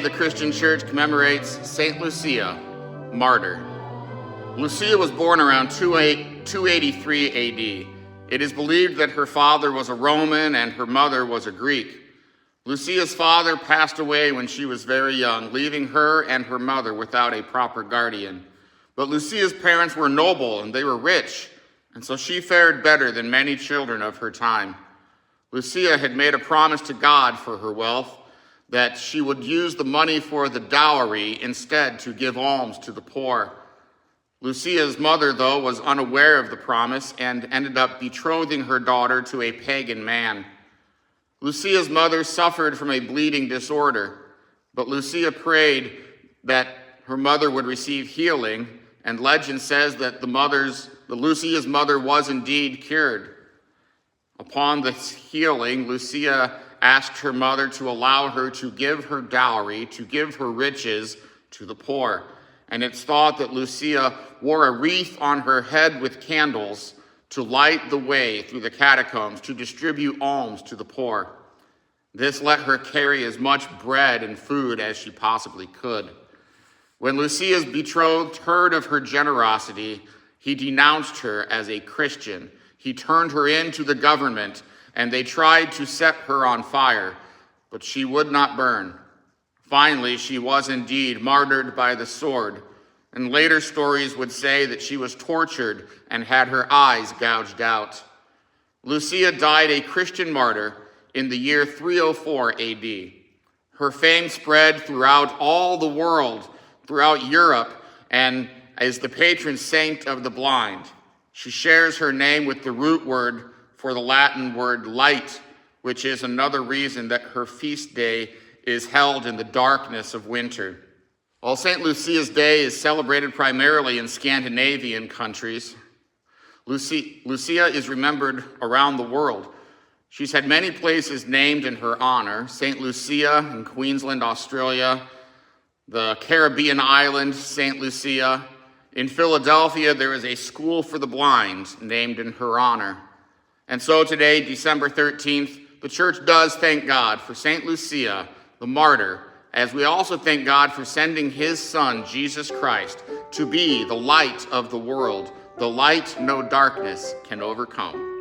the Christian Church commemorates Saint Lucia, Martyr. Lucia was born around 283 AD. It is believed that her father was a Roman and her mother was a Greek. Lucia's father passed away when she was very young, leaving her and her mother without a proper guardian. But Lucia's parents were noble and they were rich, and so she fared better than many children of her time. Lucia had made a promise to God for her wealth, that she would use the money for the dowry instead to give alms to the poor. Lucia's mother, though, was unaware of the promise and ended up betrothing her daughter to a pagan man. Lucia's mother suffered from a bleeding disorder, but Lucia prayed that her mother would receive healing, and legend says that Lucia's mother was indeed cured. Upon this healing, Lucia asked her mother to allow her to give her dowry, to give her riches to the poor. And it's thought that Lucia wore a wreath on her head with candles to light the way through the catacombs to distribute alms to the poor. This let her carry as much bread and food as she possibly could. When Lucia's betrothed heard of her generosity, he denounced her as a Christian. He turned her into the government, and they tried to set her on fire, but she would not burn. Finally, she was indeed martyred by the sword, and later stories would say that she was tortured and had her eyes gouged out. Lucia died a Christian martyr in the year 304 AD. Her fame spread throughout all the world, throughout Europe, and is the patron saint of the blind. She shares her name with the root word for the Latin word light, which is another reason that her feast day is held in the darkness of winter. While St. Lucia's Day is celebrated primarily in Scandinavian countries, Lucia is remembered around the world. She's had many places named in her honor: St. Lucia in Queensland, Australia, the Caribbean island, St. Lucia. In Philadelphia, there is a school for the blind named in her honor. And so today, December 13th, the church does thank God for St. Lucia, the martyr, as we also thank God for sending his son, Jesus Christ, to be the light of the world, the light no darkness can overcome.